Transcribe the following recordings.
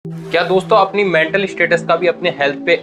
क्या दोस्तों अपनी मेंटल स्टेटस का भी अपने हेल्थ पे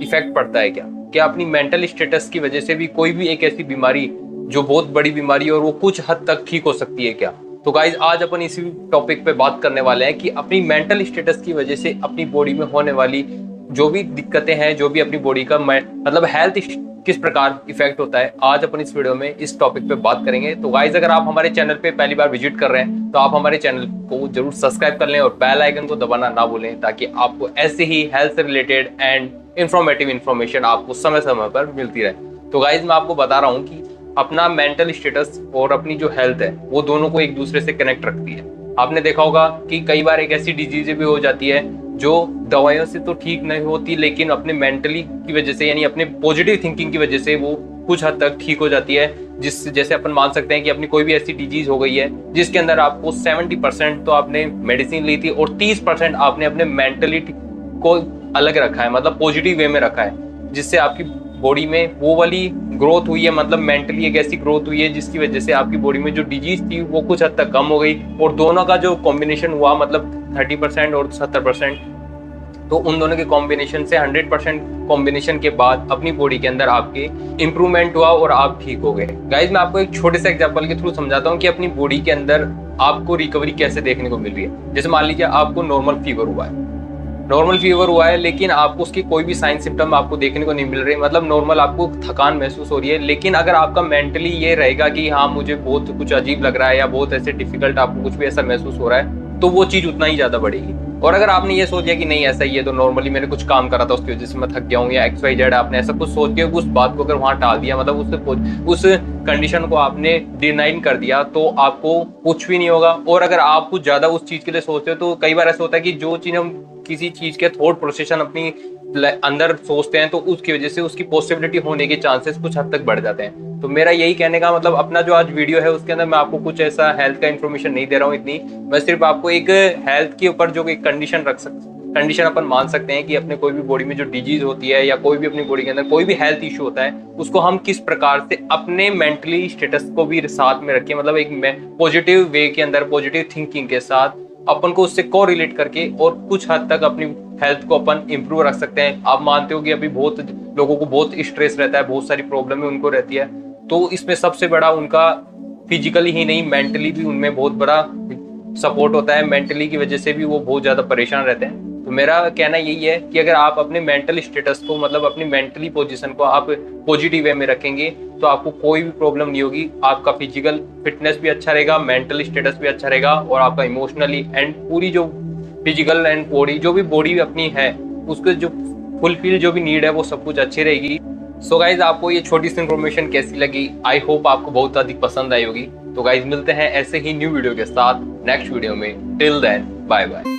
इफेक्ट पड़ता है क्या? क्या अपनी मेंटल स्टेटस की वजह से भी कोई भी एक ऐसी बीमारी जो बहुत बड़ी बीमारी है और वो कुछ हद तक ठीक हो सकती है क्या? तो गाइज आज अपन इसी टॉपिक पे बात करने वाले हैं कि अपनी मेंटल स्टेटस की वजह से अपनी बॉडी में होने वाली जो भी दिक्कतें हैं, जो भी अपनी बॉडी का मतलब हेल्थ किस प्रकार इफेक्ट होता है, आज अपन इस वीडियो में इस टॉपिक पे बात करेंगे। तो गाइज अगर आप हमारे चैनल पे पहली बार विजिट कर रहे हैं तो आप हमारे चैनल को जरूर सब्सक्राइब कर लें और बेल आइकन को दबाना ना भूलें, ताकि आपको ऐसे ही हेल्थ से रिलेटेड एंड इंफॉर्मेटिव इन्फॉर्मेशन आपको समय समय पर मिलती रहे। तो गाइज मैं आपको बता रहा हूँ कि अपना मेंटल स्टेटस और अपनी जो हेल्थ है वो दोनों को एक दूसरे से कनेक्ट रखती है। आपने देखा होगा कि कई बार एक ऐसी डिजीज भी हो जाती है जो दवाइयों से तो ठीक नहीं होती, लेकिन अपने मेंटली की वजह से यानी अपने पॉजिटिव थिंकिंग की वजह से वो कुछ हद तक ठीक हो जाती है। जैसे अपन मान सकते हैं कि अपनी कोई भी ऐसी डिजीज हो गई है जिसके अंदर आपको 70% तो आपने मेडिसिन ली थी और 30% आपने अपने मेंटलिटी को अलग रखा है, मतलब पॉजिटिव वे में रखा है, जिससे आपकी बॉडी में वो वाली ग्रोथ हुई है, मतलब मेंटली एक ऐसी ग्रोथ हुई है जिसकी वजह से आपकी बॉडी में जो डिजीज थी वो कुछ हद तक कम हो गई। और दोनों का जो कॉम्बिनेशन हुआ, मतलब 30% और 70%, तो उन दोनों के कॉम्बिनेशन से 100% कॉम्बिनेशन के बाद अपनी बॉडी के अंदर आपके इंप्रूवमेंट हुआ और आप ठीक हो गए। गाइज मैं आपको एक छोटे से एग्जांपल के थ्रू समझाता हूँ कि अपनी बॉडी के अंदर आपको रिकवरी कैसे देखने को मिल रही है। जैसे मान लीजिए आपको नॉर्मल फीवर हुआ है लेकिन आपको उसकी कोई भी साइन सिम्टम आपको देखने को नहीं मिल रही, मतलब नॉर्मल आपको थकान महसूस हो रही है। लेकिन अगर आपका मेंटली ये रहेगा कि हाँ मुझे बहुत कुछ अजीब लग रहा है या बहुत ऐसे डिफिकल्ट आपको कुछ भी ऐसा महसूस हो रहा है, तो वो चीज उतना ही ज्यादा बढ़ेगी। और अगर आपने ये सोच लिया कि नहीं ऐसा ही है, तो नॉर्मली मैंने कुछ काम करा था उसकी वजह से मैं थक गया हूँ या XYZ, आपने ऐसा कुछ सोच के उस बात को अगर वहां टाल दिया, मतलब उस कंडीशन को आपने डिनाइन कर दिया, तो आपको कुछ भी नहीं होगा। और अगर आप कुछ ज्यादा उस चीज के लिए सोचते हो तो कई बार ऐसा होता है कि जो चीज हम किसी चीज के थॉट प्रोसेसन अपनी अंदर सोचते हैं तो उसकी वजह से उसकी पॉसिबिलिटी होने के चांसेस कुछ हद तक बढ़ जाते हैं। तो मेरा यही कहने का मतलब, अपना जो आज वीडियो है उसके अंदर मैं आपको कुछ ऐसा हेल्थ का इन्फॉर्मेशन नहीं दे रहा हूँ इतनी, मैं सिर्फ आपको एक हेल्थ के ऊपर जो एक कंडीशन अपन मान सकते हैं कि अपने कोई भी बॉडी में जो डिजीज होती है या कोई भी अपनी बॉडी के अंदर कोई भी हेल्थ इशू होता है, उसको हम किस प्रकार से अपने मेंटली स्टेटस को भी साथ में रखें, मतलब एक पॉजिटिव वे के अंदर पॉजिटिव थिंकिंग के साथ अपन को उससे को रिलेट करके और कुछ हद तक अपनी हेल्थ को अपन इंप्रूव रख सकते हैं। आप मानते हो कि अभी बहुत लोगों को बहुत स्ट्रेस रहता है, बहुत सारी प्रॉब्लम उनको रहती है, तो इसमें सबसे बड़ा उनका फिजिकली ही नहीं मेंटली भी उनमें बहुत बड़ा सपोर्ट होता है। मेंटली की वजह से भी वो बहुत ज्यादा परेशान रहते हैं। तो मेरा कहना यही है कि अगर आप अपने मेंटल स्टेटस को, मतलब अपनी मेंटली पोजीशन को आप पॉजिटिव वे में रखेंगे तो आपको कोई भी प्रॉब्लम नहीं होगी। आपका फिजिकल फिटनेस भी अच्छा रहेगा, मेंटल स्टेटस भी अच्छा रहेगा, और आपका इमोशनली एंड पूरी जो फिजिकल एंड बॉडी जो भी बॉडी अपनी है उसके जो फुलफिल जो भी नीड है वो सब कुछ अच्छी रहेगी। सो गाइज आपको ये छोटी सी इन्फॉर्मेशन कैसी लगी? आई होप आपको बहुत अधिक पसंद आई होगी। तो गाइज मिलते हैं ऐसे ही न्यू वीडियो के साथ नेक्स्ट वीडियो में। Till then bye bye.